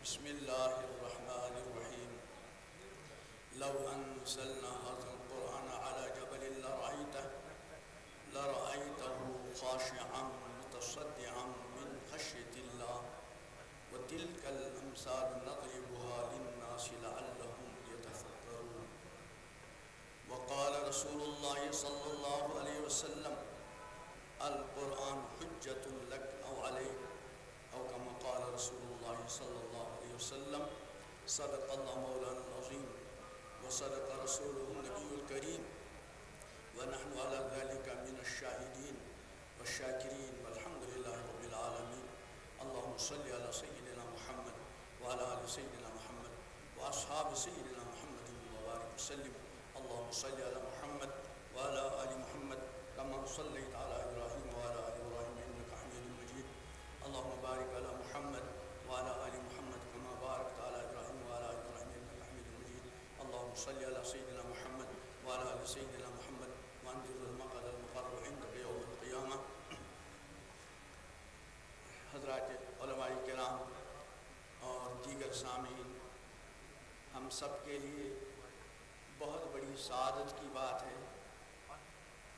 بسم الله الرحمن الرحيم. لو أنزلنا هذا القرآن على جبل لرأيته خاشعا متصدعا من خشية الله وتلك الأمثال نضربها للناس لعلهم يتفكرون. وقال رسول الله صلى الله عليه وسلم: القرآن حجة لك أو عليك، أو كما قال رسول الله صلى الله عليه وسلم: صدق الله مولانا العظيم وصدق رسوله النبي الكريم ونحن على ذلك من الشاهدين والشاكرين والحمد لله رب العالمين. اللهم صل على سيدنا محمد وعلى آل سيدنا محمد وأصحاب سيدنا محمد وبارك وسلم. اللهم صل على محمد وعلى آل محمد كما صليت على إبراهيم وعلى آل إبراهيم إنك حميد مجيد. اللهم بارك على محمد وعلى آل محمد كما باركت على إبراهيم وعلى آل إبراهيم إنك حميد مجيد. اللهم صل على سيدنا محمد وعلى آل سيدنا محمد وأنزل المقعد المقرر عندك يوم القيامة. حضرات علماء کرام اور دیگر سامعین، ہم سب کے لیے بہت بڑی سعادت کی بات ہے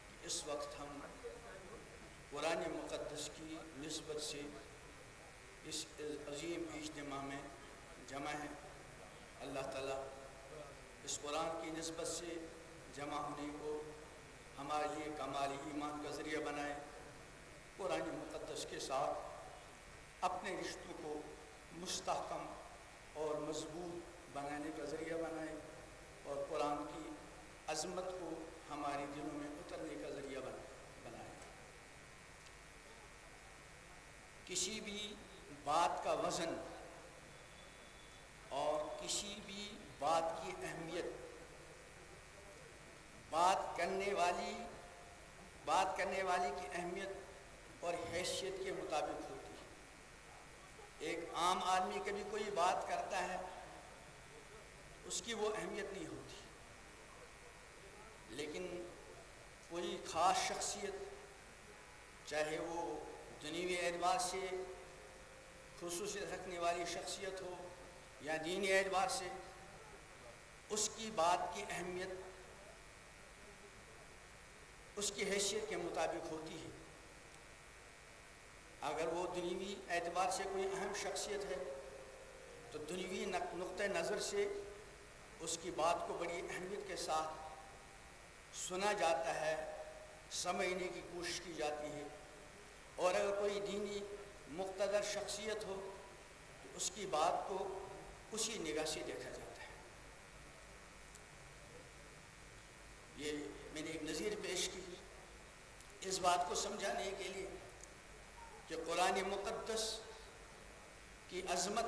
کہ اس وقت ہم قرآن مقدس کی نسبت سے اس عظیم اجتماع میں جمع ہیں. اللہ تعالیٰ اس قرآن کی نسبت سے جمع ہونے کو ہمارے لیے کمال ایمان کا ذریعہ بنائے، قرآن مقدس کے ساتھ اپنے رشتوں کو مستحکم اور مضبوط بنانے کا ذریعہ بنائے، اور قرآن کی عظمت کو ہمارے دلوں میں اترنے کا ذریعہ بنائے. کسی بھی بات کا وزن اور کسی بھی بات کی اہمیت بات کرنے والی کی اہمیت اور حیثیت کے مطابق ہوتی ہے. ایک عام آدمی کبھی کوئی بات کرتا ہے، اس کی وہ اہمیت نہیں ہوتی، لیکن کوئی خاص شخصیت، چاہے وہ دنیوی اعتبار سے خصوصیت رکھنے والی شخصیت ہو یا دینی اعتبار سے، اس کی بات کی اہمیت اس کی حیثیت کے مطابق ہوتی ہے. اگر وہ دنیوی اعتبار سے کوئی اہم شخصیت ہے تو دنیوی نقطہ نظر سے اس کی بات کو بڑی اہمیت کے ساتھ سنا جاتا ہے، سمجھنے کی کوشش کی جاتی ہے. اور اگر کوئی دینی مقتدر شخصیت ہو تو اس کی بات کو اسی نگاہ سے دیکھا جاتا ہے. یہ میں نے ایک نظیر پیش کی اس بات کو سمجھانے کے لیے کہ قرآن مقدس کی عظمت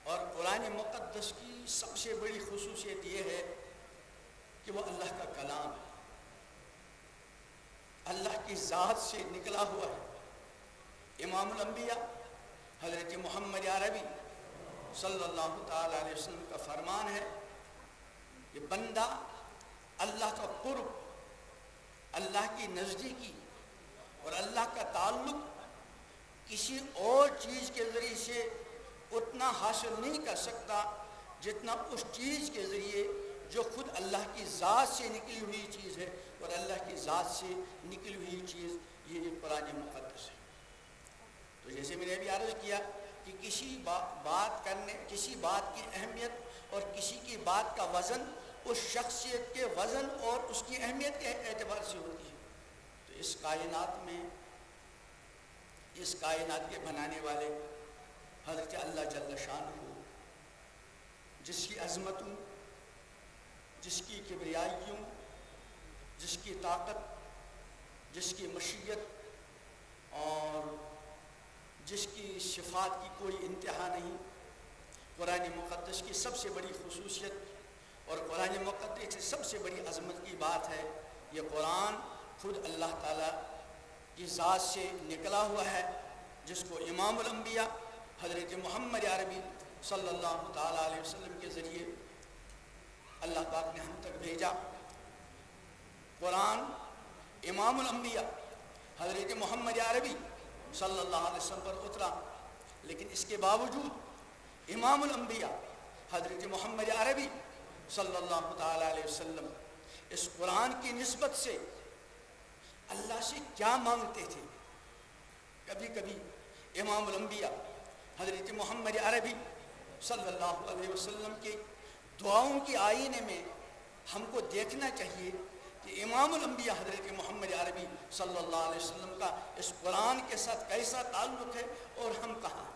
اور قرآن مقدس کی سب سے بڑی خصوصیت یہ ہے کہ وہ اللہ کا کلام ہے، اللہ کی ذات سے نکلا ہوا ہے. امام الانبیاء حضرت محمد عربی صلی اللہ تعالی علیہ وسلم کا فرمان ہے کہ بندہ اللہ کا قرب، اللہ کی نزدیکی اور اللہ کا تعلق کسی اور چیز کے ذریعے سے اتنا حاصل نہیں کر سکتا جتنا اس چیز کے ذریعے جو خود اللہ کی ذات سے نکلی ہوئی چیز ہے. اور اللہ کی ذات سے نکلی ہوئی چیز یہ قرآن مقدس ہے. تو جیسے میں نے ابھی عرض کیا کہ کسی بات کی اہمیت اور کسی کی بات کا وزن اس شخصیت کے وزن اور اس کی اہمیت کے اعتبار سے ہوتی ہے. تو اس کائنات کے بنانے والے حضرت اللہ جل شانہ، جس کی عظمتوں، جس کی کبریائیوں، جس کی طاقت، جس کی مشیت اور جس کی صفات کی کوئی انتہا نہیں، قرآن مقدس کی سب سے بڑی خصوصیت اور قرآن مقدس کی سب سے بڑی عظمت کی بات ہے یہ قرآن خود اللہ تعالیٰ کی ذات سے نکلا ہوا ہے، جس کو امام الانبیاء حضرت محمد عربی صلی اللہ تعالیٰ علیہ وسلم کے ذریعے اللہ پاک نے ہم تک بھیجا. قرآن امام الانبیاء حضرت محمد عربی صلی اللہ علیہ وسلم پر اترا، لیکن اس کے باوجود امام الانبیاء حضرت محمد عربی صلی اللہ تعالیٰ علیہ وسلم اس قرآن کی نسبت سے اللہ سے کیا مانگتے تھے؟ کبھی کبھی امام الانبیاء حضرت محمد عربی صلی اللہ علیہ وسلم کے دعاؤں کے آئینے میں ہم کو دیکھنا چاہیے کہ امام الانبیاء حضرت محمد عربی صلی اللہ علیہ وسلم کا اس قرآن کے ساتھ کیسا تعلق ہے اور ہم کہاں۔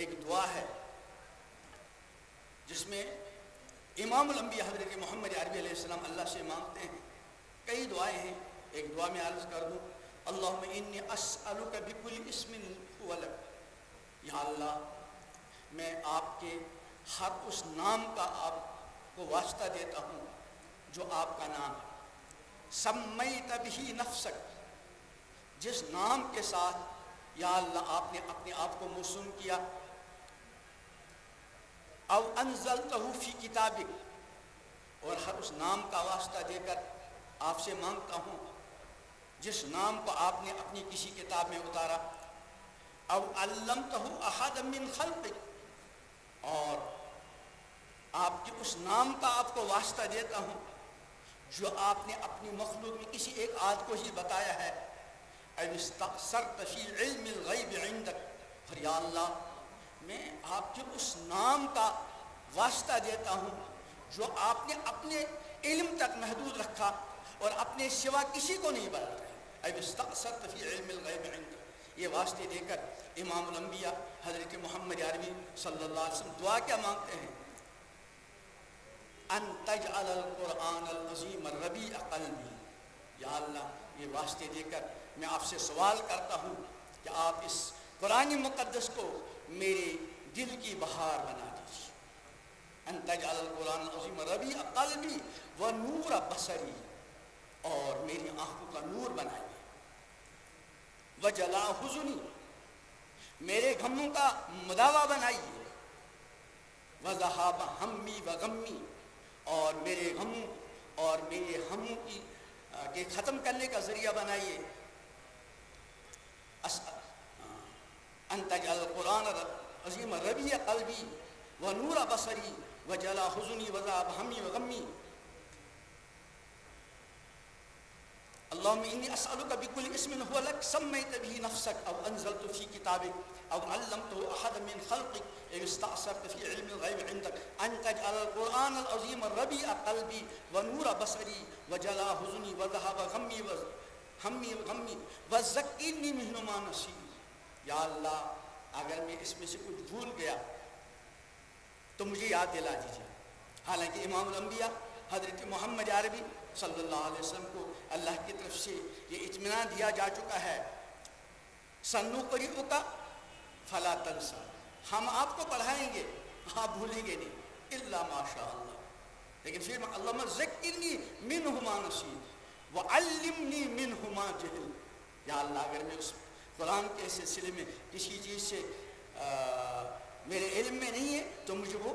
ایک دعا ہے جس میں امام الانبیاء حضرت محمد عربی علیہ السلام اللہ سے مانگتے ہیں، کئی دعائیں ہیں، ایک دعا میں عرض کر دوں، اللہم انی اسألک بکل اسم هو لک، یا اللہ میں آپ کے ہر اس نام کا آپ کو واسطہ دیتا ہوں جو آپ کا نام ہے، سمیت بہ نفسک، جس نام کے ساتھ یا اللہ آپ نے اپنے آپ کو موسوم کیا، او انزلتہ فی کتابک، اور ہر اس نام کا واسطہ دے کر آپ سے مانگتا ہوں جس نام کو آپ نے اپنی کسی کتاب میں اتارا، او علمتہ احد من خلقک، اور آپ کے اس نام کا آپ کو واسطہ دیتا ہوں جو آپ نے اپنی مخلوق میں کسی ایک آدھ کو ہی بتایا ہے، او استأثرت فی علم الغیب عندک، اور یا اللہ میں آپ کے اس نام کا واسطہ دیتا ہوں جو آپ نے اپنے علم تک محدود رکھا اور اپنے سوا کسی کو نہیں بتایا، او استأثرت فی علم الغیب عندک۔ یہ واسطے دے کر امام الانبیاء حضرت محمد عربی صلی اللہ علیہ وسلم دعا کیا مانگتے ہیں؟ ان تجعل القرآن العظیم ربیع قلبی، یا اللہ یہ واسطے دے کر میں آپ سے سوال کرتا ہوں کہ آپ اس قرآن مقدس کو میرے دل کی بہار بنا دیجیے، ان تجعل القرآن العظیم ربیع قلبی و نور بصری، اور میری آنکھوں کا نور بنائیے، و جلاء حزنی، میرے غموں کا مداوا بنائیے، و ذہاب ہمی و غمی، اور میرے غموں اور میرے ہموں کے ختم کرنے کا ذریعہ بنائیے، ان تجعل القرآن العظیم ربیع قلبی و نور بصری و جلاء حزنی و ذہاب ہمی و غمی، اللہم انی اسألک بکل اسم هو لک سمیت بہ نفسک، او انزلت فی کتابک، او علمتہ احد من خلقک، او استأثرت فی علم الغیب عندک، ان تجعل القرآن العظیم ربیع قلبی و نور بصری و جلاء حزنی و ذہاب غمی و ہمی و غمی و ذکرنی منہ ما نسیت، یا اللہ اگر میں اس میں سے کچھ بھول گیا تو مجھے یاد دلا دیجیے۔ حالانکہ امام الانبیاء حضرت محمد عربی صلی اللہ علیہ وسلم کو اللہ کی طرف سے یہ اطمینان دیا جا چکا ہے، سنقرئک فلا تنسیٰ، ہم آپ کو پڑھائیں گے آپ بھولیں گے نہیں، الا ما شاء اللہ، لیکن پھر اللہم ذکرنی منہ ما نسیت وعلمنی منہ ما جہلت، یا اللہ اگر میں اس قرآن کے سلسلے میں کسی چیز سے میرے علم میں نہیں ہے تو مجھے وہ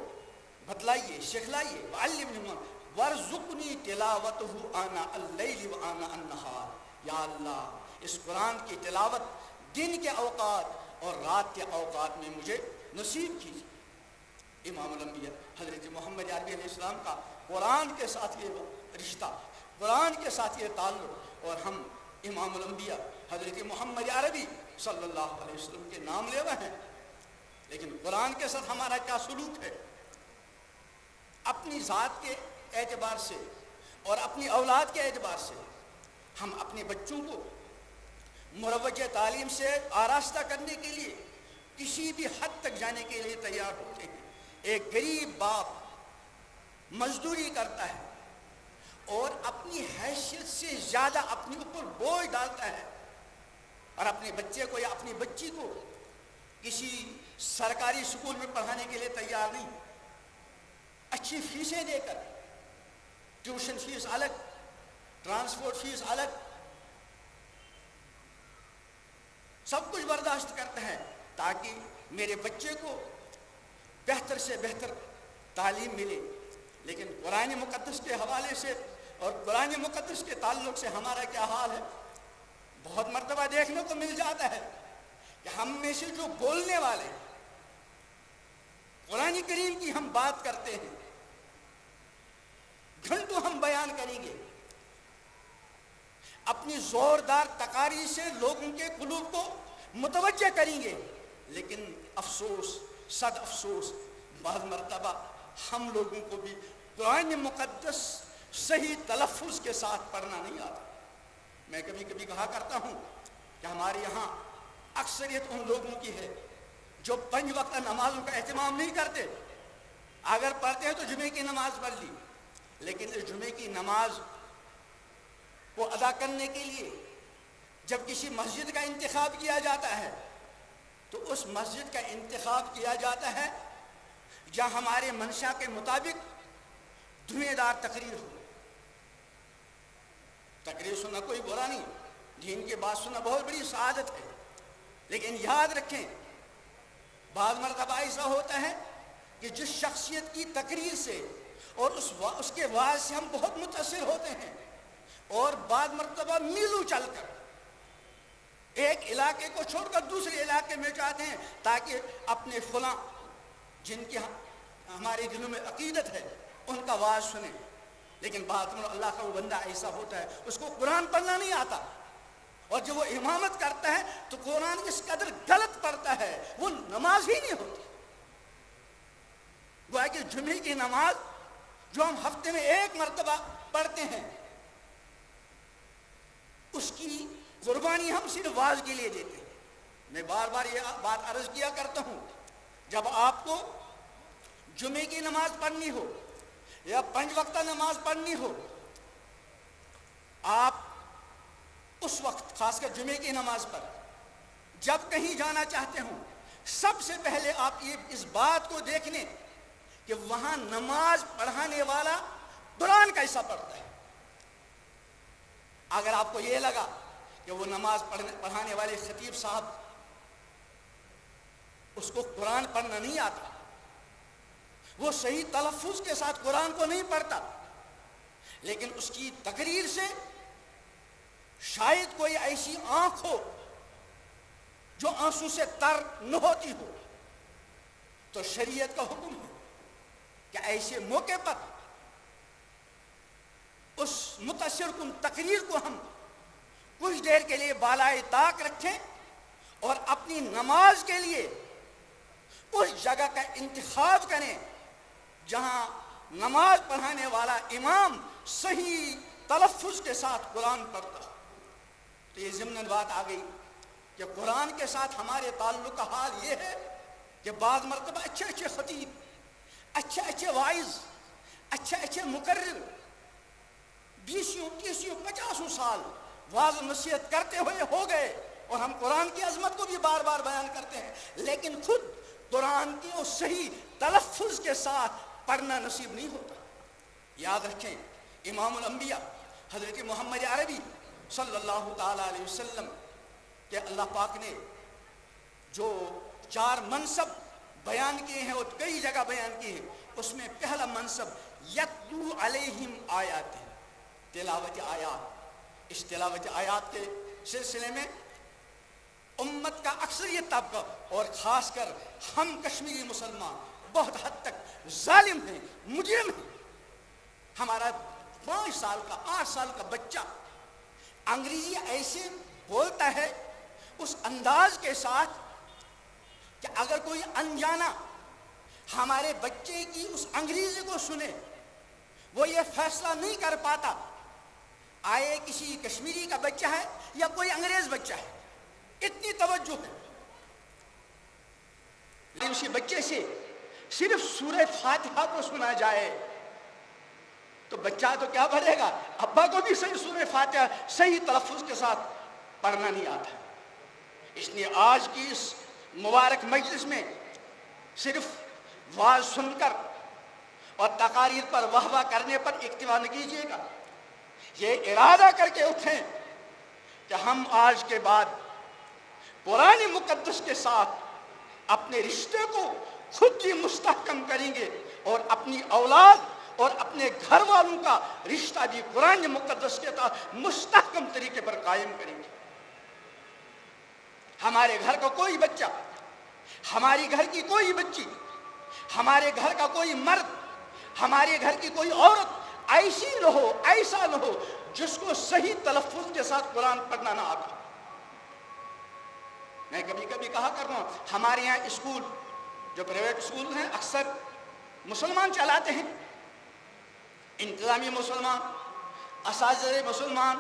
بتلائیے، سکھلائیے، وعلمنی وارزقنی تلاوتہ آناء اللیل و آناء النہار، یا اللہ اس قرآن کی تلاوت دن کے اوقات اور رات کے اوقات میں مجھے نصیب کیجیے۔ امام الانبیاء حضرت محمد عربی علیہ السلام کا قرآن کے ساتھ یہ رشتہ، قرآن کے ساتھ یہ تعلق، اور ہم امام الانبیاء حضرت محمد عربی صلی اللہ علیہ وسلم کے نام لیوا ہیں، لیکن قرآن کے ساتھ ہمارا کیا سلوک ہے؟ اپنی ذات کے اعتبار سے اور اپنی اولاد کے اعتبار سے ہم اپنے بچوں کو مروج تعلیم سے آراستہ کرنے کے لیے کسی بھی حد تک جانے کے لیے تیار ہوتے ہیں۔ ایک غریب باپ مزدوری کرتا ہے اور اپنی حیثیت سے زیادہ اپنے اوپر بوجھ ڈالتا ہے، اور اپنے بچے کو یا اپنی بچی کو کسی سرکاری اسکول میں پڑھانے کے لیے تیار نہیں، اچھی فیسیں دے کر، ٹیوشن فیس الگ، ٹرانسپورٹ فیس الگ، سب کچھ برداشت کرتا ہے تاکہ میرے بچے کو بہتر سے بہتر تعلیم ملے۔ لیکن قرآن مقدس کے حوالے سے اور قرآن مقدس کے تعلق سے ہمارا کیا حال ہے؟ بہت مرتبہ دیکھنے کو مل جاتا ہے کہ ہم میں سے جو بولنے والے قرآن کریم کی ہم بات کرتے ہیں، گھنٹوں ہم بیان کریں گے، اپنی زوردار تقاریر سے لوگوں کے قلوب کو متوجہ کریں گے، لیکن افسوس، صد افسوس، بعض مرتبہ ہم لوگوں کو بھی قرآن مقدس صحیح تلفظ کے ساتھ پڑھنا نہیں آتا۔ میں کبھی کبھی کہا کرتا ہوں کہ ہمارے یہاں اکثریت ان لوگوں کی ہے جو 5 وقت نمازوں کا اہتمام نہیں کرتے، اگر پڑھتے ہیں تو جمعے کی نماز پڑھ لی، لیکن اس جمعے کی نماز کو ادا کرنے کے لیے جب کسی مسجد کا انتخاب کیا جاتا ہے تو اس مسجد کا انتخاب کیا جاتا ہے جہاں ہمارے منشا کے مطابق دھویں دار تقریر ہو۔ تقریر سننا کوئی برا نہیں، دین کی بات سننا بہت بڑی سعادت ہے، لیکن یاد رکھیں بعض مرتبہ ایسا ہوتا ہے کہ جس شخصیت کی تقریر سے اور اس کے واعظ سے ہم بہت متاثر ہوتے ہیں، اور بعض مرتبہ میلوں چل کر ایک علاقے کو چھوڑ کر دوسرے علاقے میں جاتے ہیں تاکہ اپنے فلاں جن کی ہمارے دلوں میں عقیدت ہے ان کا واعظ سنیں، لیکن بعد میں اللہ کا وہ بندہ ایسا ہوتا ہے اس کو قرآن پڑھنا نہیں آتا، اور جب وہ امامت کرتا ہے تو قرآن اس قدر غلط پڑھتا ہے وہ نماز ہی نہیں ہوتی۔ گویا کہ جمعے کی نماز جو ہم ہفتے میں 1 مرتبہ پڑھتے ہیں اس کی قربانی ہم صرف واعظ کے لیے دیتے ہیں۔ میں بار بار یہ بات عرض کیا کرتا ہوں، جب آپ کو جمعے کی نماز پڑھنی ہو یا 5 وقتہ نماز پڑھنی ہو، آپ اس وقت خاص کر جمعے کی نماز پر جب کہیں جانا چاہتے ہوں سب سے پہلے آپ یہ اس بات کو دیکھ لیں کہ وہاں نماز پڑھانے والا قرآن کیسا پڑھتا ہے۔ اگر آپ کو یہ لگا کہ وہ نماز پڑھانے والے خطیب صاحب اس کو قرآن پڑھنا نہیں آتا، وہ صحیح تلفظ کے ساتھ قرآن کو نہیں پڑھتا، لیکن اس کی تقریر سے شاید کوئی ایسی آنکھ ہو جو آنسو سے تر نہ ہوتی ہو، تو شریعت کا حکم ہے کہ ایسے موقع پر اس متاثر کن تقریر کو ہم کچھ دیر کے لیے بالائے طاق رکھیں اور اپنی نماز کے لیے اس جگہ کا انتخاب کریں جہاں نماز پڑھانے والا امام صحیح تلفظ کے ساتھ قرآن پڑھتا۔ تو یہ ضمن بات آ گئی کہ قرآن کے ساتھ ہمارے تعلق کا حال یہ ہے کہ بعض مرتبہ اچھے اچھے خطیب، اچھے اچھے واعظ، اچھے اچھے مقرر 20 30 50 سال واعظ نصیحت کرتے ہوئے ہو گئے اور ہم قرآن کی عظمت کو بھی بار بار بیان کرتے ہیں، لیکن خود قرآن کی وہ صحیح تلفظ کے ساتھ پڑھنا نصیب نہیں ہوتا۔ یاد رکھیں امام الانبیاء حضرت محمد عربی صلی اللہ تعالی علیہ وسلم کہ اللہ پاک نے جو 4 منصب بیان کیے ہیں اور کئی جگہ بیان کیے ہیں، اس میں پہلا منصب یتلو علیہم آیات، تلاوت آیات۔ اس تلاوت آیات کے سلسلے میں امت کا اکثریت طبقہ اور خاص کر ہم کشمیری مسلمان بہت حد تک ظالم ہیں، مجرم ہیں۔ ہمارا 5 سال کا 8 سال کا بچہ انگریزی ایسے بولتا ہے اس انداز کے ساتھ کہ اگر کوئی انجانا ہمارے بچے کی اس انگریزی کو سنے وہ یہ فیصلہ نہیں کر پاتا آئے کسی کشمیری کا بچہ ہے یا کوئی انگریز بچہ ہے، اتنی توجہ ہے۔ لیکن اسی بچے سے صرف سورہ فاتحہ کو سنا جائے تو بچہ تو کیا پڑھے گا، ابا کو بھی صحیح سورہ فاتحہ صحیح تلفظ کے ساتھ پڑھنا نہیں آتا۔ اس لیے آج کی اس مبارک مجلس میں صرف واعظ سن کر اور تقاریر پر واہ واہ کرنے پر اکتفا نہ کیجیے گا، یہ ارادہ کر کے اٹھیں کہ ہم آج کے بعد قرآن مقدس کے ساتھ اپنے رشتے کو خود ہی مستحکم کریں گے اور اپنی اولاد اور اپنے گھر والوں کا رشتہ بھی قرآن مقدس کے ساتھ مستحکم طریقے پر قائم کریں گے۔ ہمارے گھر کا کوئی بچہ، ہماری گھر کی کوئی بچی، ہمارے گھر کا کوئی مرد، ہمارے گھر کی کوئی عورت ایسی نہ ہو، ایسا نہ ہو جس کو صحیح تلفظ کے ساتھ قرآن پڑھنا نہ آتا۔ میں کبھی کبھی کہا کرتا ہوں، ہمارے یہاں اسکول جو پرائیویٹ اسکول ہیں اکثر مسلمان چلاتے ہیں، انتظامی مسلمان، اساتذہ مسلمان،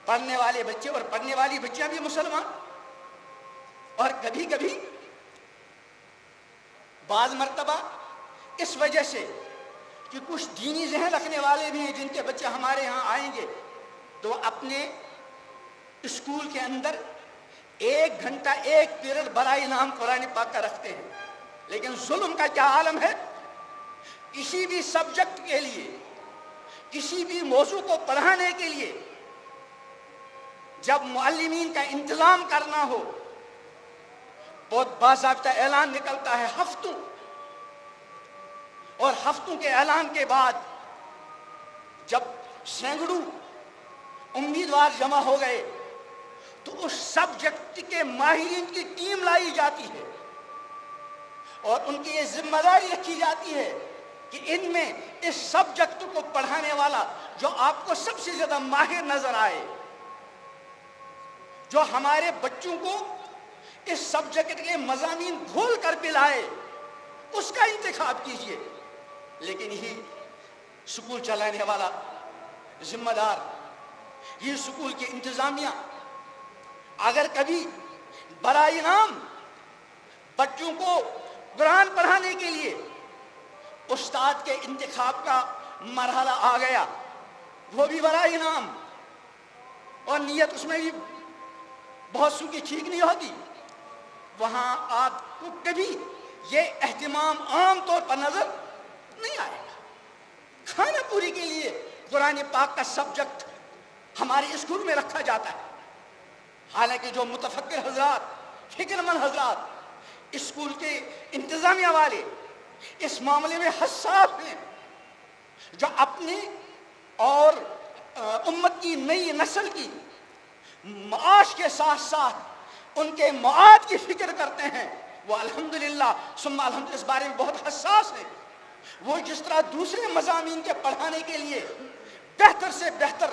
پڑھنے والے بچے اور پڑھنے والی بچیاں بھی مسلمان، اور کبھی کبھی بعض مرتبہ اس وجہ سے کہ کچھ دینی ذہن رکھنے والے بھی ہیں جن کے بچے ہمارے یہاں آئیں گے تو اپنے اسکول کے اندر 1 گھنٹہ 1 پیریڈ برائے نام قرآن پاک کا رکھتے ہیں۔ لیکن ظلم کا کیا عالم ہے، کسی بھی سبجیکٹ کے لیے، کسی بھی موضوع کو پڑھانے کے لیے جب معلمین کا انتظام کرنا ہو، بہت باضابطہ اعلان نکلتا ہے ہفتوں، اور ہفتوں کے اعلان کے بعد جب سینکڑوں امیدوار جمع ہو گئے تو اس سبجیکٹ کے ماہرین کی ٹیم لائی جاتی ہے اور ان کی یہ ذمہ داری رکھی جاتی ہے کہ ان میں اس سبجیکٹ کو پڑھانے والا جو آپ کو سب سے زیادہ ماہر نظر آئے، جو ہمارے بچوں کو اس سبجیکٹ کے مضامین گھول کر پلائے، اس کا انتخاب کیجئے۔ لیکن یہی سکول چلانے والا ذمہ دار، یہ سکول کی انتظامیہ اگر کبھی برائے نام بچوں کو قرآن پڑھانے کے لیے استاد کے انتخاب کا مرحلہ آ گیا، وہ بھی برائے نام، اور نیت اس میں بھی بہت سو کی ٹھیک نہیں ہوتی، وہاں آپ کو کبھی یہ اہتمام عام طور پر نظر نہیں آئے گا۔ کھانا پوری کے لیے قرآن پاک کا سبجیکٹ ہمارے اسکول میں رکھا جاتا ہے، حالانکہ جو متفکر حضرات، فکر مند حضرات، اسکول کے انتظامیہ والے اس معاملے میں حساس ہیں، جو اپنے اور امت کی نئی نسل کی معاش کے ساتھ ساتھ ان کے معاد کی فکر کرتے ہیں، وہ الحمدللہ ثم الحمدللہ اس بارے میں بہت حساس ہیں۔ وہ جس طرح دوسرے مضامین کے پڑھانے کے لیے بہتر سے بہتر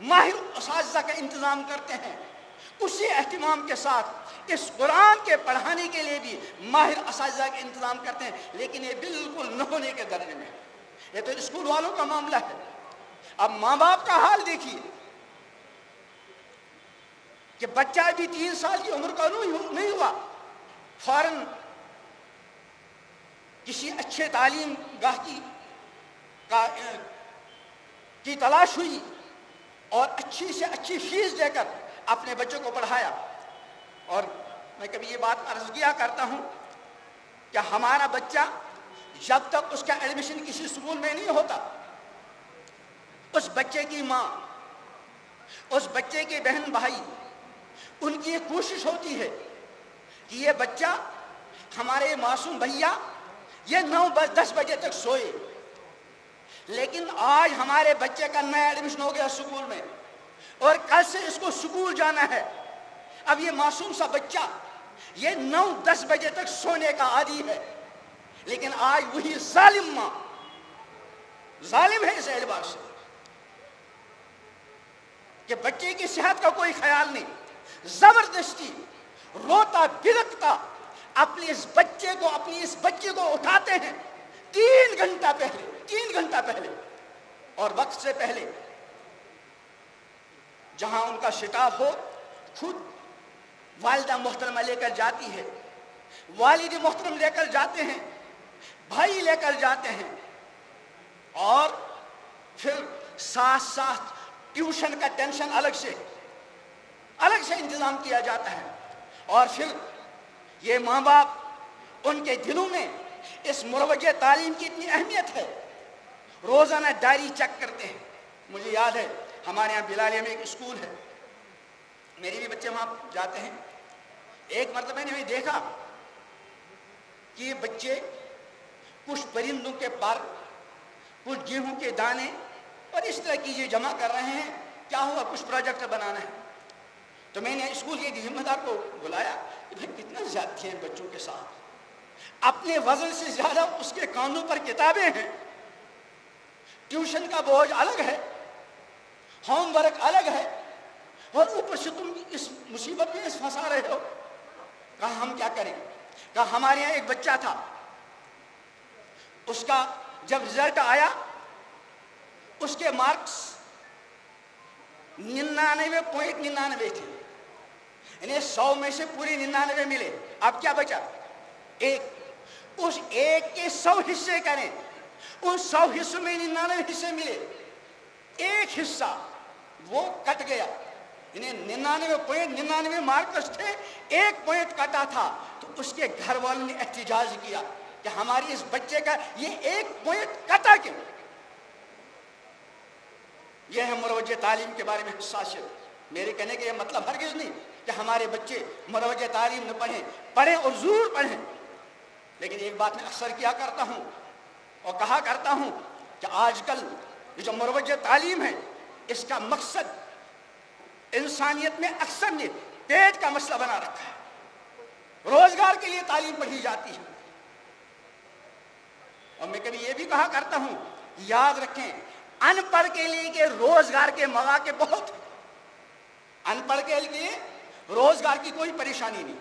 ماہر اساتذہ کا انتظام کرتے ہیں، اسی اہتمام کے ساتھ اس قرآن کے پڑھانے کے لیے بھی ماہر اساتذہ کا انتظام کرتے ہیں، لیکن یہ بالکل نہ ہونے کے درجے میں۔ یہ تو اسکول والوں کا معاملہ ہے، اب ماں باپ کا حال دیکھیے کہ بچہ ابھی 3 سال کی عمر کا نہیں ہوا، فوراً کسی اچھے تعلیم گاہ کی تلاش ہوئی اور اچھی سے اچھی فیس دے کر اپنے بچوں کو پڑھایا۔ اور میں کبھی یہ بات عرض کیا کرتا ہوں کہ ہمارا بچہ جب تک اس کا ایڈمیشن کسی اسکول میں نہیں ہوتا، اس بچے کی ماں، اس بچے کے بہن بھائی، ان کی یہ کوشش ہوتی ہے کہ یہ بچہ ہمارے معصوم بھیا یہ 9-10 بجے تک سوئے۔ لیکن آج ہمارے بچے کا نیا ایڈمیشن ہو گیا اسکول میں، اور کل سے اس کو اسکول جانا ہے۔ اب یہ معصوم سا بچہ یہ 9-10 بجے تک سونے کا عادی ہے، لیکن آج وہی ظالم ماں ظالم ہے اس اعتبار سے کہ بچے کی صحت کا کوئی خیال نہیں، زبردستی روتا بلکتا اپنی اس بچے کو اٹھاتے ہیں 3 گھنٹہ پہلے اور وقت سے پہلے، جہاں ان کا شٹاف ہو خود والدہ محترمہ لے کر جاتی ہے، والد محترم لے کر جاتے ہیں، بھائی لے کر جاتے ہیں، اور پھر ساتھ ساتھ ٹیوشن کا ٹینشن الگ سے انتظام کیا جاتا ہے۔ اور پھر یہ ماں باپ، ان کے دلوں میں اس مروجہ تعلیم کی اتنی اہمیت ہے، روزانہ ڈائری چیک کرتے ہیں۔ مجھے یاد ہے ہمارے یہاں بلالیہ میں ایک اسکول ہے، میرے بھی بچے وہاں جاتے ہیں۔ ایک مرتبہ میں نے دیکھا کہ یہ بچے کچھ پرندوں کے پر، کچھ گیہوں کے دانے اور اس طرح کی یہ جمع کر رہے ہیں، کیا ہوا، کچھ پروجیکٹ بنانا ہے۔ تو میں نے اسکول کے ذمہ دار کو بلایا کہ بھائی کتنا زیادتی ہیں بچوں کے ساتھ، اپنے وزن سے زیادہ اس کے کاندھوں پر کتابیں ہیں، ٹیوشن کا بوجھ الگ ہے، ہوم ورک الگ ہے، اور اوپر سے تم اس مصیبت میں پھنسا رہے ہو۔ کہا ہم کیا کریں؟ کہا ہمارے یہاں ایک بچہ تھا، اس کا جب رزلٹ آیا اس کے مارکس 99.99 تھے، یعنی 100 میں سے پورے 99 ملے۔ اب کیا بچا؟ ایک۔ اس ایک کے 100 حصے کریں، ان 100 حصوں میں 99 حصے ملے، ایک حصہ وہ کٹ گیا، یعنی 99.99 مارکس تھے، ایک پوائنٹ کٹا تھا۔ تو اس کے گھر والوں نے احتجاج کیا کہ ہماری اس بچے کا یہ ایک پوائنٹ کٹا کیوں؟ یہ ہے مروجہ تعلیم کے بارے میں حساسیت۔ میرے کہنے کا یہ مطلب ہرگز نہیں کہ ہمارے بچے مروجہ تعلیم نہ پڑھیں اور ضرور پڑھیں، لیکن ایک بات میں اکثر کیا کرتا ہوں اور کہا کرتا ہوں کہ آج کل یہ جو مروجہ تعلیم ہے اس کا مقصد انسانیت میں اکثر نے پیٹ کا مسئلہ بنا رکھا ہے۔ روزگار کے لیے تعلیم پڑھی جاتی ہے، اور میں کبھی یہ بھی کہا کرتا ہوں، یاد رکھیں ان پڑھ کے لیے کہ روزگار کے مواقع بہت ہیں، ان پڑھ کے لیے روزگار کی کوئی پریشانی نہیں۔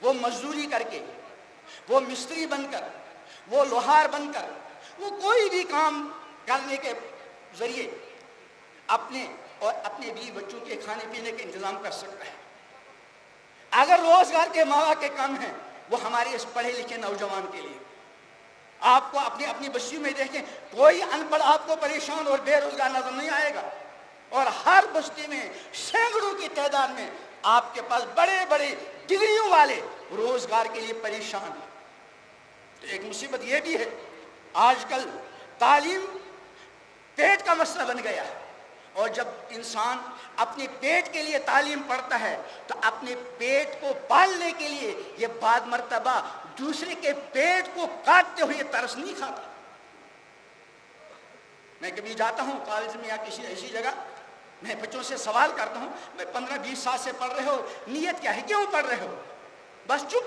وہ مزدوری کر کے، وہ مستری بن کر، وہ لوہار بن کر، وہ کوئی بھی کام کرنے کے ذریعے اپنے اور اپنے بیوی بچوں کے کھانے پینے کا انتظام کر سکتا ہے۔ اگر روزگار کے مواقع کم ہیں، وہ ہمارے اس پڑھے لکھے نوجوان کے لیے، آپ کو اپنی بستیوں میں دیکھیں، کوئی ان پڑھ آپ کو پریشان اور بے روزگار نظر نہیں آئے گا، اور ہر بستی میں سینکڑوں کی تعداد میں آپ کے پاس بڑے بڑے ڈگریوں والے روزگار کے لیے پریشان ہیں۔ تو ایک مصیبت یہ بھی ہے، آج کل تعلیم پیٹ کا مسئلہ بن گیا ہے، اور جب انسان اپنے پیٹ کے لیے تعلیم پڑھتا ہے تو اپنے پیٹ کو پالنے کے لیے یہ بعد مرتبہ دوسرے کے پیٹ کو کاٹتے ہوئے ترس نہیں کھاتا۔ میں کبھی جاتا ہوں کالج میں یا کسی ایسی جگہ، میں بچوں سے سوال کرتا ہوں، میں 15-20 سال سے پڑھ رہے ہو، نیت کیا ہے، کیوں پڑھ رہے ہو؟ بس چپ۔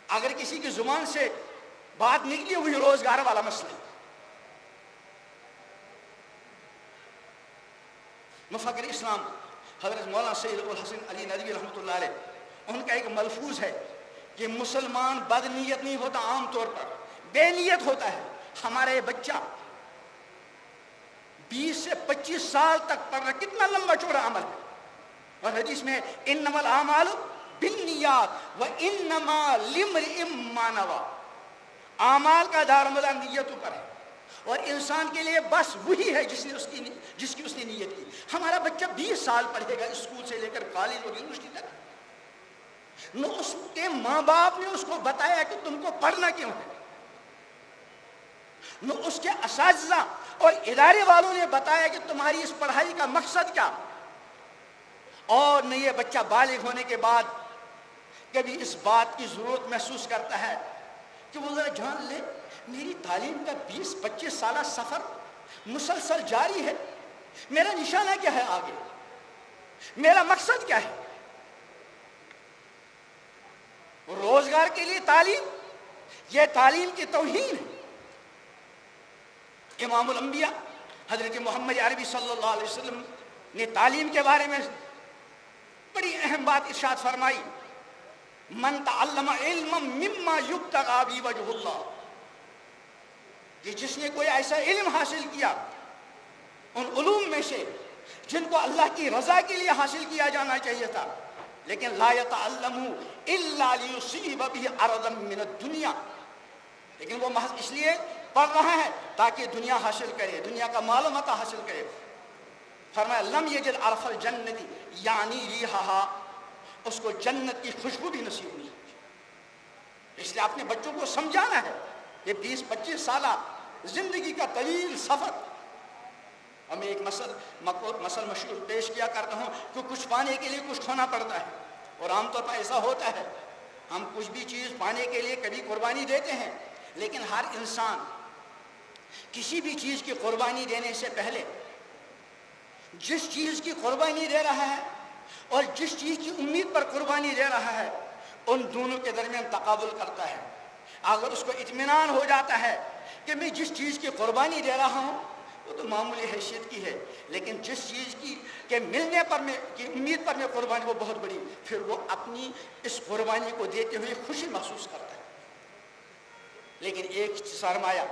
اگر کسی کی زبان سے بات نکلی ہوئی روزگار والا مسئلہ، مفکر اسلام حضرت مولانا سید الحسن علی ندوی رحمۃ اللہ علیہ، ان کا ایک ملفوظ ہے کہ مسلمان بد نیت نہیں ہوتا، عام طور پر بے نیت ہوتا ہے۔ ہمارا یہ بچہ 20 سے 25 سال تک پڑھ رہا، کتنا لمبا چوڑا عمل ہے، اور حدیث میں انما الاعمال بالنیات وانما لامرئ ما نوى، اعمال کا دارمدار نیتوں پر ہے، اور انسان کے لیے بس وہی ہے جس کی اس نے نیت کی۔ ہمارا بچہ 20 سال پڑھے گا، اسکول سے لے کر کالج اور یونیورسٹی تک، نہ اس کے ماں باپ نے اس کو بتایا کہ تم کو پڑھنا کیوں ہے، نہ اس کے اساتذہ اور ادارے والوں نے بتایا کہ تمہاری اس پڑھائی کا مقصد کیا، اور نہ یہ بچہ بالغ ہونے کے بعد کبھی اس بات کی ضرورت محسوس کرتا ہے کہ وہ ذرا جان لے میری تعلیم کا 20-25 سالہ سفر مسلسل جاری ہے، میرا نشانہ کیا ہے، آگے میرا مقصد کیا ہے۔ روزگار کے لیے تعلیم، یہ تعلیم کی توہین ہے۔ امام الانبیاء حضرت محمد عربی صلی اللہ علیہ وسلم نے تعلیم کے بارے میں بڑی اہم بات ارشاد فرمائی، من تعلم علما مما یبتغى به وجه اللہ، کہ جس نے کوئی ایسا علم حاصل کیا ان علوم میں سے جن کو اللہ کی رضا کے لیے حاصل کیا جانا چاہیے تھا، لیکن لا يتعلم الا ليصيب به عرضا من الدنيا، لیکن وہ محض اس لیے پڑھ رہا ہے تاکہ دنیا حاصل کرے، دنیا کا مال و متاع حاصل کرے۔ فرمایا لم یجد عرف الجنت یعنی ریحها، اس کو جنت کی خوشبو بھی نصیب نہیں۔ اس لیے اپنے بچوں کو سمجھانا ہے، یہ 20-25 سالہ زندگی کا طویل سفر، اور میں ایک مثل مشہور پیش کیا کرتا ہوں کہ کچھ پانے کے لیے کچھ کھونا پڑتا ہے، اور عام طور پر ایسا ہوتا ہے ہم کچھ بھی چیز پانے کے لیے کبھی قربانی دیتے ہیں، لیکن ہر انسان کسی بھی چیز کی قربانی دینے سے پہلے جس چیز کی قربانی دے رہا ہے اور جس چیز کی امید پر قربانی دے رہا ہے ان دونوں کے درمیان تقابل کرتا ہے. اگر اس کو اطمینان ہو جاتا ہے کہ میں جس چیز کی قربانی دے رہا ہوں وہ تو معمولی حیثیت کی ہے، لیکن جس چیز کی کہ ملنے پر میں کی امید پر میں قربانی وہ بہت بڑی، پھر وہ اپنی اس قربانی کو دیتے ہوئے خوشی محسوس کرتا ہے. لیکن ایک سرمایہ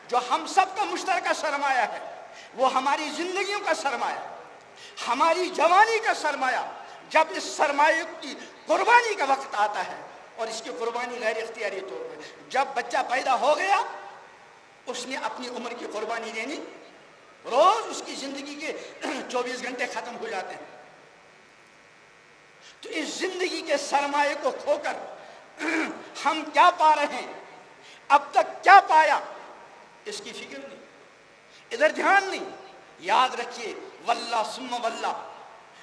جو ہم سب کا مشترکہ سرمایہ ہے، وہ ہماری زندگیوں کا سرمایہ، ہماری جوانی کا سرمایہ، جب اس سرمایہ کی قربانی کا وقت آتا ہے، اور اس کی قربانی غیر اختیاری طور پہ، جب بچہ پیدا ہو گیا اس نے اپنی عمر کی قربانی دینی، روز اس کی زندگی کے 24 گھنٹے ختم ہو جاتے ہیں. تو اس زندگی کے سرمایہ کو کھو کر ہم کیا پا رہے ہیں، اب تک کیا پایا، اس کی فکر نہیں، ادھر دھیان نہیں. یاد رکھیے واللہ ثم واللہ،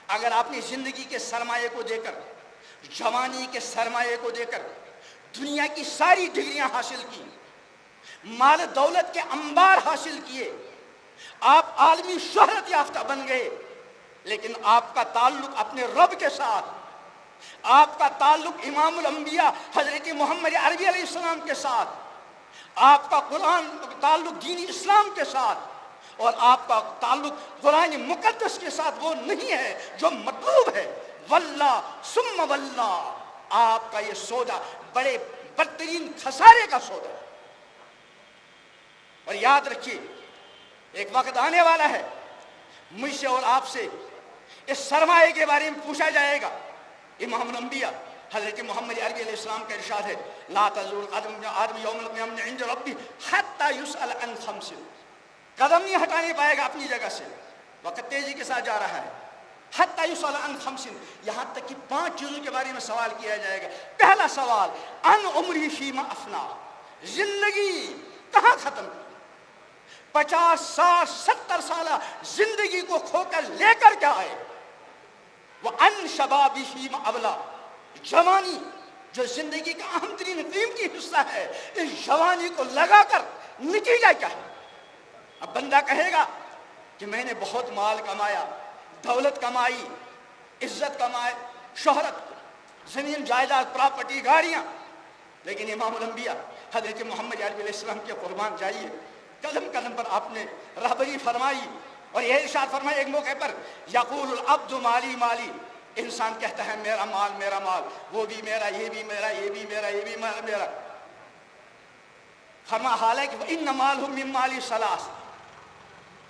اگر آپ نے زندگی کے سرمایہ کو دے کر، جوانی کے سرمایہ کو دے کر دنیا کی ساری ڈگریاں حاصل کی، مال دولت کے انبار حاصل کیے، آپ عالمی شہرت یافتہ بن گئے، لیکن آپ کا تعلق اپنے رب کے ساتھ، آپ کا تعلق امام الانبیاء حضرت محمد عربی علیہ السلام کے ساتھ، آپ کا تعلق دین اسلام کے ساتھ، اور آپ کا تعلق قرآن مقدس کے ساتھ وہ نہیں ہے جو مطلوب ہے. واللہ ثم واللہ، آپ کا یہ سودا بڑے بدترین خسارے کا سودا ہے. اور یاد رکھیے ایک وقت آنے والا ہے مجھ سے اور آپ سے اس سرمایہ کے بارے میں پوچھا جائے گا. امام الانبیاء حضرت محمد عربی علیہ السلام کا ارشاد ہے لا تزول قدم ابن آدم یوم القیامہ عند ربی حتی یسأل عن خمس، قدم نہیں ہٹانے پائے گا اپنی جگہ سے، وقت تیزی کے ساتھ جا رہا ہے. حتی یسأل عن خمس، یہاں تک کہ 5 چیزوں کے بارے میں سوال کیا جائے گا. پہلا سوال عن عمری فیما افنا، زندگی کہاں ختم کی، 50 60 70 سالہ زندگی کو کھو کر لے کر کیا آئے. وہ ان شبابی فیما ابلا، جوانی جو زندگی کا اہم ترین قیمتی حصہ ہے، اس جوانی کو لگا کر نتیجہ کیا ہے. اب بندہ کہے گا کہ میں نے بہت مال کمایا، دولت کمائی، عزت کمائے، شہرت، زمین جائیداد، پراپرٹی، گاڑیاں، لیکن امام الانبیاء حضرت محمد عربی علیہ السلام کے قربان جائیے، قدم قدم پر آپ نے رہبری فرمائی. اور یہ ارشاد فرمایا ایک موقع پر یقول العبد مالی مالی، انسان کہتا ہے میرا مال میرا مال، وہ بھی میرا، یہ بھی میرا، یہ بھی میرا، یہ بھی میرا. فرما حال ہے کہ وَإِنَّ مَالْهُ مِن مَالِ ثَلَاث،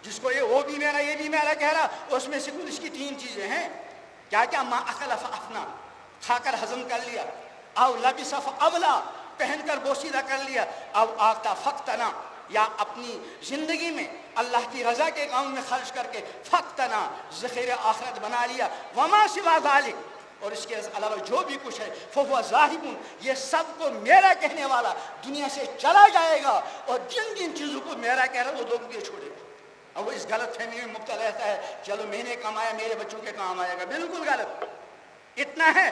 جس کو وہ بھی میرا یہ بھی میرا کہہ رہا، اس میں سے کچھ اس کی 3 چیزیں ہیں. کیا کیا؟ ما اکل فافنا، کھا کر ہضم کر لیا، او لبس فابلا، پہن کر بوسیدہ کر لیا، او آتا فقتنا، یا اپنی زندگی میں اللہ کی رضا کے کام میں خرچ کر کے فقتنا، ذخیرہ آخرت بنا لیا. وما سوا ذالک، اور اس کے علاوہ جو بھی کچھ ہے فہو ذاہب، یہ سب کو میرا کہنے والا دنیا سے چلا جائے گا، اور جن جن چیزوں کو میرا کہہ رہا وہ لوگوں کے چھوڑے گا. اور وہ اس غلط فہمی میں مبتلا رہتا ہے چلو میں نے کمایا میرے بچوں کے کام آئے گا. بالکل غلط. اتنا ہے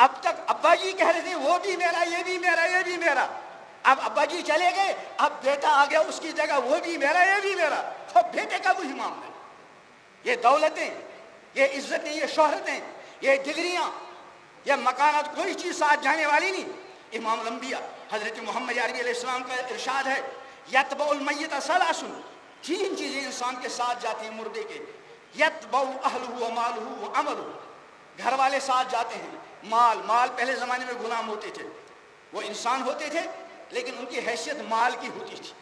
اب تک ابا جی کہہ رہے تھے وہ بھی میرا، یہ بھی میرا، یہ بھی میرا. اب ابا جی چلے گئے، اب بیٹا آ گیا اس کی جگہ، وہ بھی میرا، یہ بھی میرا. اب بیٹے کا وہی معاملہ ہے. یہ دولتیں، یہ عزتیں، یہ شہرتیں، یہ ڈگریاں، یہ مکانات، کوئی چیز ساتھ جانے والی نہیں. امام الانبیاء حضرت محمد عربی علیہ السلام کا ارشاد ہے یتبع المیت ثلاث، 3 چیزیں انسان کے ساتھ جاتی ہیں مردے کے. یتبع اہلہ و مالہ و عملہ، گھر والے ساتھ جاتے ہیں. مال پہلے زمانے میں غلام ہوتے تھے، وہ انسان ہوتے تھے لیکن ان کی حیثیت مال کی ہوتی تھی.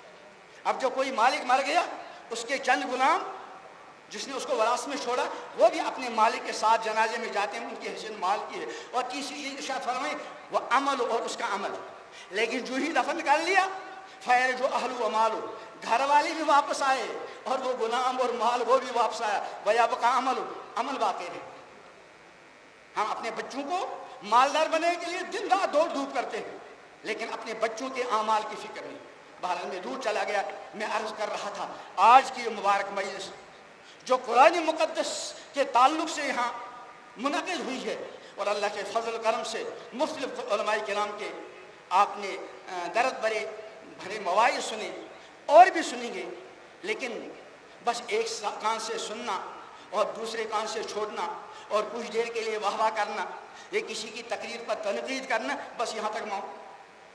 اب جو کوئی مالک مر گیا، اس کے چند غلام جس نے اس کو وراثت میں چھوڑا وہ بھی اپنے مالک کے ساتھ جنازے میں جاتے ہیں، ان کی حیثیت مال کی ہے. اور تیسری ارشاد فرمائے وہ عمل، اور اس کا عمل. لیکن جو ہی دفن کر لیا فیر جو اہل و مالو، گھر والے بھی واپس آئے اور وہ غلام اور مال وہ بھی واپس آیا. ویابقا عمل باقی رہے. ہم اپنے بچوں کو مالدار بننے کے لیے دن رات دوڑ دھوپ کرتے ہیں، لیکن اپنے بچوں کے اعمال کی فکر نہیں. بہرحال میں دور چلا گیا. میں عرض کر رہا تھا آج کی یہ مبارک مجلس جو قرآن مقدس کے تعلق سے یہاں منعقد ہوئی ہے، اور اللہ کے فضل و کرم سے مختلف علماء کرام کے آپ نے درد بھرے مواعظ سنے اور بھی سنیں گے، لیکن بس ایک کان سے سننا اور دوسرے کان سے چھوڑنا اور کچھ دیر کے لیے واہ واہ کرنا، یہ کسی کی تقریر پر تنقید کرنا، بس یہاں تک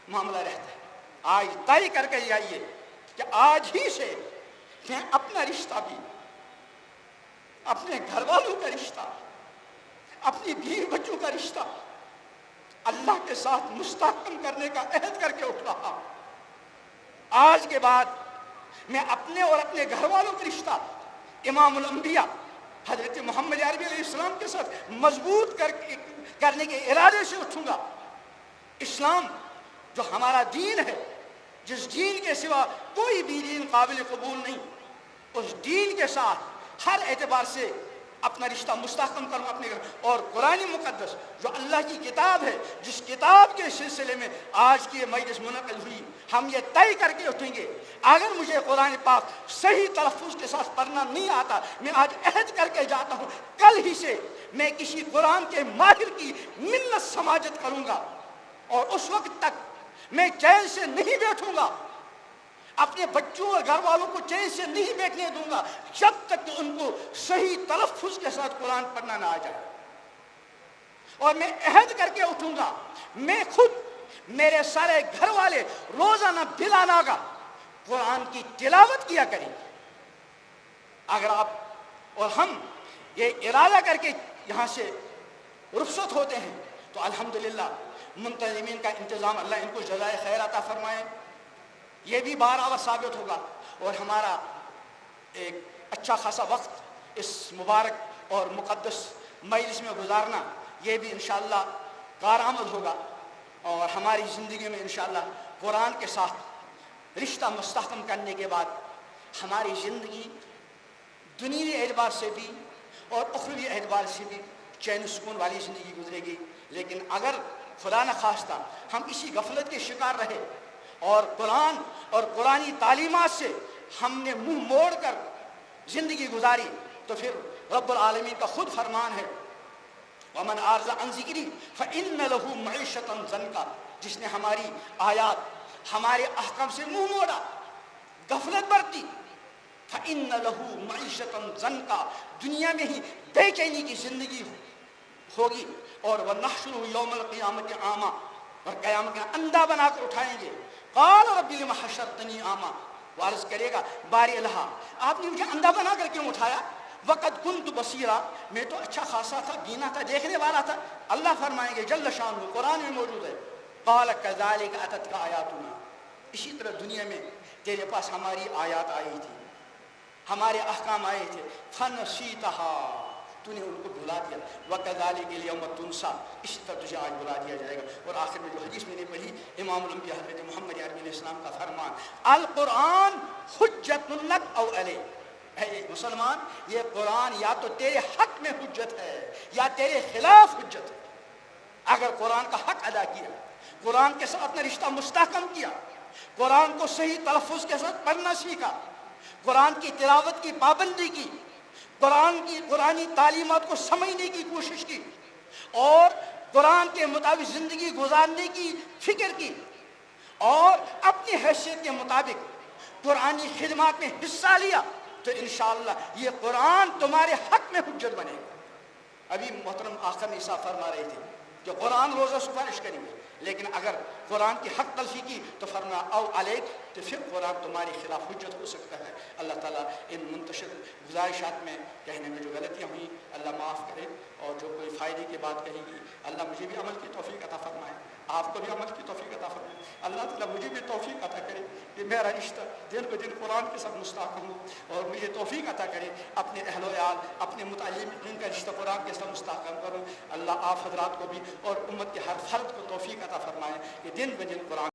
معاملہ رہتا ہے۔ آج طے کر کے جائیے کہ آج ہی سے میں اپنا رشتہ بھی، اپنے گھر والوں کا رشتہ، اپنی بیوی بچوں کا رشتہ اللہ کے ساتھ مستحکم کرنے کا عہد کر کے اٹھ رہا۔ آج کے بعد میں اپنے اور اپنے گھر والوں کا رشتہ امام الانبیاء حضرت محمد عربی علیہ السلام کے ساتھ مضبوط کرنے کے ارادے سے اٹھوں گا۔ اسلام جو ہمارا دین ہے، جس دین کے سوا کوئی بھی دین قابل قبول نہیں، اس دین کے ساتھ ہر اعتبار سے اپنا رشتہ مستحکم کروں اپنے گھر۔ اور قرآن مقدس جو اللہ کی کتاب ہے، جس کتاب کے سلسلے میں آج کی یہ مجلس منعقد ہوئی، ہم یہ طے کر کے اٹھیں گے اگر مجھے قرآن پاک صحیح تلفظ کے ساتھ پڑھنا نہیں آتا، میں آج عہد کر کے جاتا ہوں کل ہی سے میں کسی قرآن کے ماہر کی منت سماجت کروں گا، اور اس وقت تک میں چین سے نہیں بیٹھوں گا، اپنے بچوں اور گھر والوں کو چین سے نہیں بیٹھنے دوں گا جب تک کہ ان کو صحیح تلفظ کے ساتھ قرآن پڑھنا نہ آ جائے۔ اور میں عہد کر کے اٹھوں گا، میں خود، میرے سارے گھر والے روزانہ بلا ناگا قرآن کی تلاوت کیا کریں گے۔ اگر آپ اور ہم یہ ارادہ کر کے یہاں سے رخصت ہوتے ہیں تو الحمدللہ منتظمین کا انتظام اللہ ان کو جزائے خیر عطا فرمائے، یہ بھی بارآور ثابت ہوگا، اور ہمارا ایک اچھا خاصا وقت اس مبارک اور مقدس مجلس میں گزارنا یہ بھی انشاءاللہ کارآمد ہوگا، اور ہماری زندگی میں انشاءاللہ قرآن کے ساتھ رشتہ مستحکم کرنے کے بعد ہماری زندگی دنیوی اعتبار سے بھی اور اخروی اعتبار سے بھی چین و سکون والی زندگی گزرے گی۔ لیکن اگر خدا نخواستہ ہم اسی غفلت کے شکار رہے اور قرآن اور قرآنی تعلیمات سے ہم نے منہ موڑ کر زندگی گزاری تو پھر رب العالمین کا خود فرمان ہے وَمَنْ أَعْرَضَ عَنْ ذِكْرِي فَإِنَّ لَهُ مَعِيشَةً ضَنْكًا، جس نے ہماری آیات، ہمارے احکام سے منہ موڑا، غفلت برتی، فَإِنَّ لَهُ مَعِيشَةً ضَنْكًا، دنیا میں ہی بے چینی کی زندگی ہوگی، اور وَنَحْشُرُهُ يَوْمَ الْقِيَامَةِ أَعْمَىٰ، اور قیامت کے اندھا بنا کر اٹھائیں گے۔ قال رب لم حشرتنی اعمیٰ، وہ عرض کرے گا باری اللہ آپ نے مجھے اندھا بنا کر کیوں اٹھایا؟ وقد کنت بصیرا، میں تو اچھا خاصا تھا، بینا تھا، دیکھنے والا تھا۔ اللہ فرمائیں گے جل شانہ، قرآن میں موجود ہے، قال کذالک اتتک آیاتنا، اسی طرح دنیا میں تیرے پاس ہماری آیات آئی تھی، ہمارے احکام آئے تھے، فنسیتہا، تو نے ان کو بھلا دیا، وَكَذَلِكَ الْيَوْمَ تُنسَىٰ، اسی طرح تجھے آج بھلا دیا جائے گا۔ اور آخر میں جو حدیث میں نے پڑھی امام الانبیاء حضرت محمد عربی علیہ السلام کا فرمان، القرآن حجت لک او علیک، اے مسلمان یہ قرآن یا تو تیرے حق میں حجت ہے یا تیرے خلاف حجت ہے۔ اگر قرآن کا حق ادا کیا، قرآن کے ساتھ اپنا رشتہ مستحکم کیا، قرآن کو صحیح تلفظ کے ساتھ پڑھنا سیکھا، قرآن کی تلاوت کی پابندی کی، قرآن کی قرآنی تعلیمات کو سمجھنے کی کوشش کی، اور قرآن کے مطابق زندگی گزارنے کی فکر کی، اور اپنی حیثیت کے مطابق قرآنی خدمات میں حصہ لیا، تو انشاءاللہ یہ قرآن تمہارے حق میں حجت بنے گا۔ ابھی محترم آخر نساء فرما رہے تھے کہ قرآن روزہ سفارش کریں گے، لیکن اگر قرآن کی حق تلفی کی تو فرما او علیک، تو پھر قرآن تمہارے خلاف حجت ہو سکتا ہے۔ اللہ تعالیٰ ان منتشر گزارشات میں کہنے میں جو غلطیاں ہوئیں اللہ معاف کرے، اور جو کوئی فائدے کی بات کہی گی اللہ مجھے بھی عمل کی توفیق عطا فرمائے، آپ کو بھی عمل کی توفیق عطا فرمائے۔ اللہ تعالیٰ مجھے بھی توفیق عطا کرے کہ میرا رشتہ دن بہ دن قرآن کے ساتھ مستحکم ہو، اور مجھے توفیق عطا کرے اپنے اہل و عیال، اپنے متعلقین کا رشتہ قرآن کے ساتھ مستحکم کروں۔ اللہ آپ حضرات کو بھی اور امت کے ہر فرد کو توفیق عطا فرمائے کہ دن بہ دن قرآن